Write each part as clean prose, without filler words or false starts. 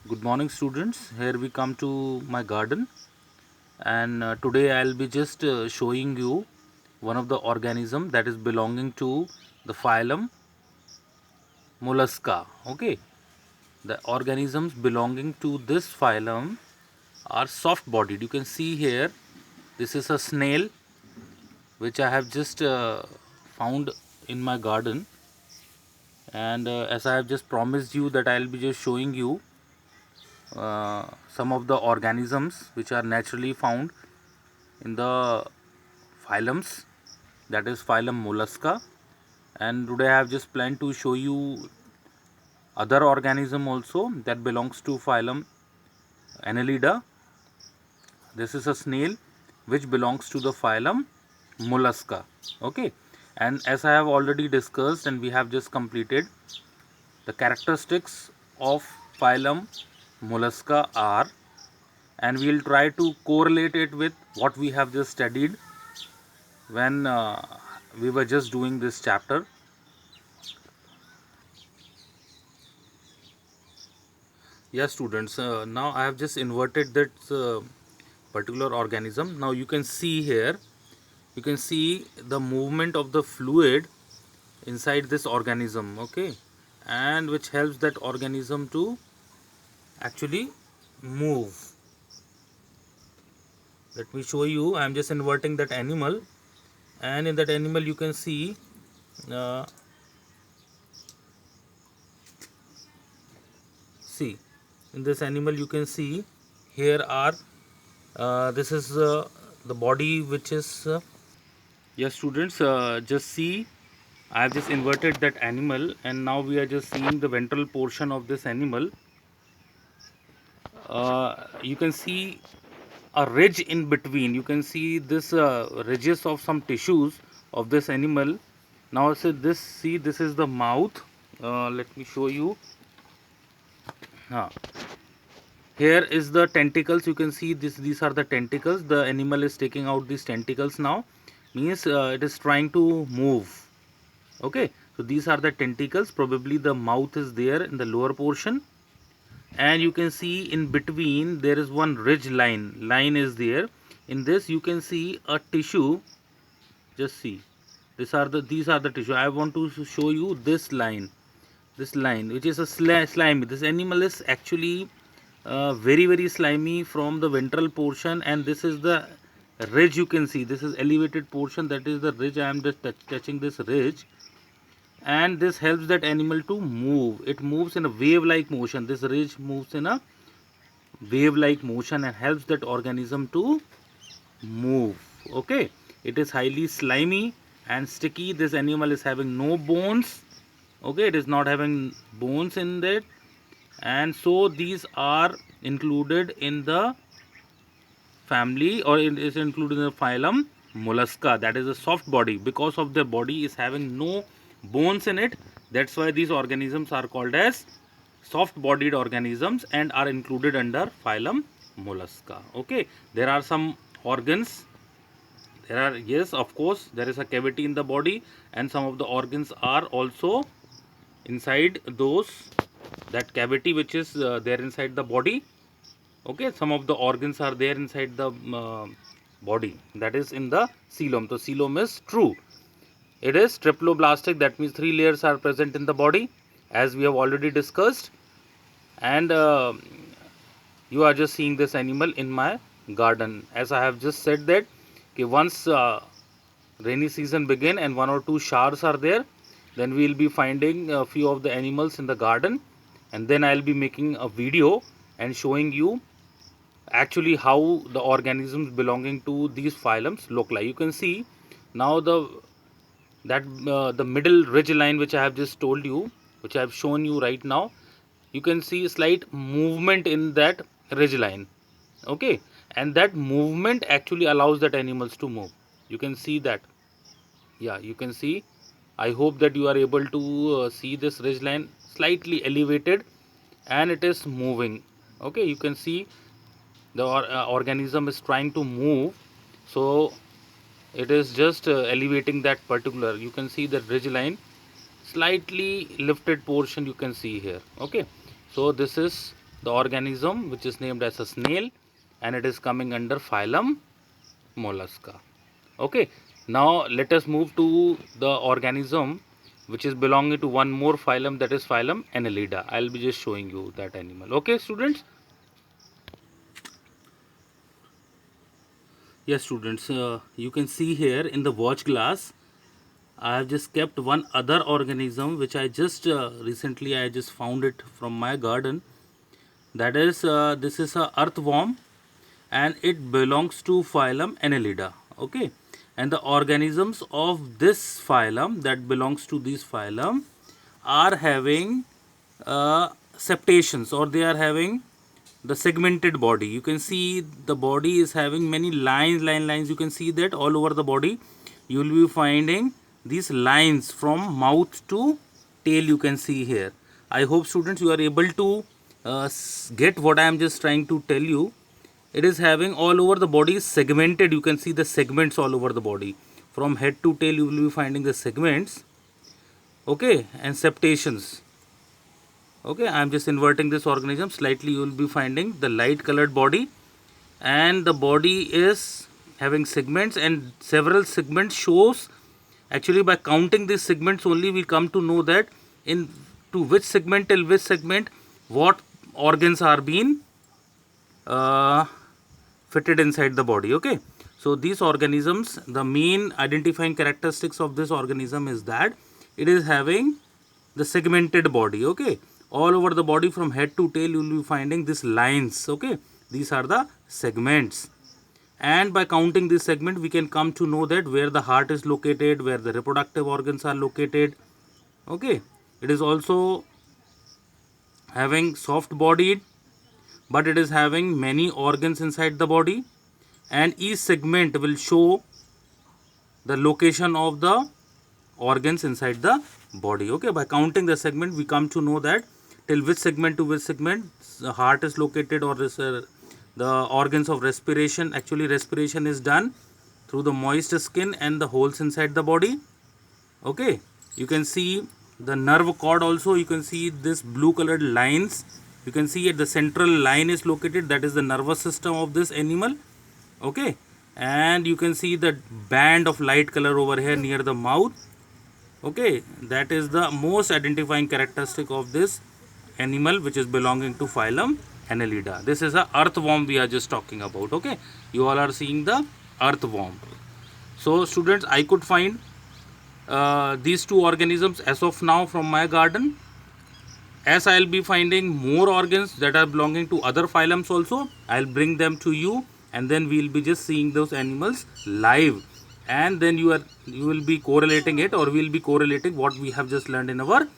Good morning, students. Here we come to my garden, and today I'll be just showing you one of the organism that is belonging to the phylum Mollusca. Okay, the organisms belonging to this phylum are soft-bodied. You can see here, this is a snail which I have just found in my garden, and as I have just promised you that I'll be just showing you some of the organisms which are naturally found in the phylums, that is phylum Mollusca. And today I have just planned to show you other organism also that belongs to phylum Annelida. This is a snail which belongs to the phylum Mollusca. Okay, and as I have already discussed and we have just completed, the characteristics of phylum Mollusca are, and we will try to correlate it with what we have just studied when we were just doing this chapter. Yes, students, now I have just inverted that particular organism. Now you can see here, you can see the movement of the fluid inside this organism, okay, and which helps that organism to actually move. Let me show you. I am just inverting that animal, and in that animal you can see uh, see in this animal you can see here are this is the body which is yes, students, just see, I have just inverted that animal, and now we are just seeing the ventral portion of this animal. You can see a ridge in between. You can see this ridges of some tissues of this animal. Now this, see, this is the mouth. Let me show you. Here is the tentacles. You can see this, these are the tentacles. The animal is taking out these tentacles now, means it is trying to move. Okay, so these are the tentacles. Probably the mouth is there in the lower portion, and you can see in between there is one ridge line is there. In this you can see a tissue. Just see, these are the tissue. I want to show you this line which is a slimy. This animal is actually very slimy from the ventral portion, and this is the ridge. You can see this is elevated portion, that is the ridge. I am just touching this ridge, and this helps that animal to move. It moves in a wave like motion. This ridge moves in a wave like motion and helps that organism to move. Okay, it is highly slimy and sticky. This animal is having no bones. Okay, it is not having bones in it, and so these are included in the family, or it is included in the phylum Mollusca. That is a soft body. Because of their body is having no bones in it, that's why these organisms are called as soft bodied organisms and are included under phylum Mollusca. Okay, there are some organs. There are, yes, of course, there is a cavity in the body, and some of the organs are also inside those, that cavity which is there inside the body. Okay, some of the organs are there inside the body, that is in the coelom. The coelom is true, it is triploblastic. That means 3 layers are present in the body, as we have already discussed. And you are just seeing this animal in my garden. As I have just said that, okay, once rainy season begin and 1 or 2 showers are there, then we will be finding a few of the animals in the garden, and then I'll be making a video and showing you actually how the organisms belonging to these phylums look like. You can see now the middle ridge line which I have just told you, which I have shown you right now. You can see slight movement in that ridge line. Okay, and that movement actually allows that animals to move. You can see that. Yeah, you can see. I hope that you are able to see this ridge line slightly elevated, and it is moving. Okay, you can see the organism is trying to move, so it is just elevating that particular. You can see the ridge line, slightly lifted portion you can see here. Okay, so this is the organism which is named as a snail, and it is coming under phylum Mollusca. Okay, now let us move to the organism which is belonging to one more phylum, that is phylum Annelida. I will be just showing you that animal. Okay, students. Yes, students, you can see here in the watch glass I have just kept one other organism which I just recently I just found it from my garden. That is this is a earthworm, and it belongs to phylum Annelida. Okay, and the organisms of this phylum that belongs to this phylum are having septations, or they are having the segmented body. You can see the body is having many lines. You can see that all over the body you will be finding these lines from mouth to tail. You can see here. I hope students you are able to get what I am just trying to tell you. It is having all over the body segmented. You can see the segments all over the body. From head to tail you will be finding the segments. Okay, and septations. Okay, I am just inverting this organism slightly. You will be finding the light colored body, and the body is having segments, and several segments shows. Actually, by counting these segments only we come to know that in to which segment till which segment what organs are being uh, fitted inside the body. Okay, so these organisms, the main identifying characteristics of this organism is that it is having the segmented body. Okay, all over the body from head to tail you will be finding these lines. Okay, these are the segments, and by counting this segment we can come to know that where the heart is located, where the reproductive organs are located. Okay, it is also having soft bodied, but it is having many organs inside the body, and each segment will show the location of the organs inside the body. Okay, by counting the segment we come to know that till which segment to which segment the heart is located, or this, the organs of respiration. Actually respiration is done through the moist skin and the holes inside the body. Okay, you can see the nerve cord also. You can see this blue colored lines. You can see at the central line is located, that is the nervous system of this animal. Okay, and you can see the band of light color over here near the mouth. Okay, that is the most identifying characteristic of this animal which is belonging to phylum Annelida. This is a earthworm we are just talking about. Okay, you all are seeing the earthworm. So students, I could find these two organisms as of now from my garden. As I will be finding more organs that are belonging to other phylums also, I will bring them to you, and then we will be just seeing those animals live, and then you will be correlating it, or we will be correlating what we have just learned in our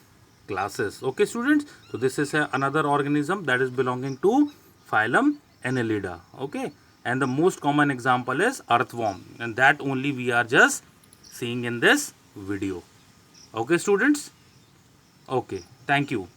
classes. Okay students, so this is another organism that is belonging to phylum Annelida. Okay, and the most common example is earthworm, and that only we are just seeing in this video. Okay students, okay, thank you.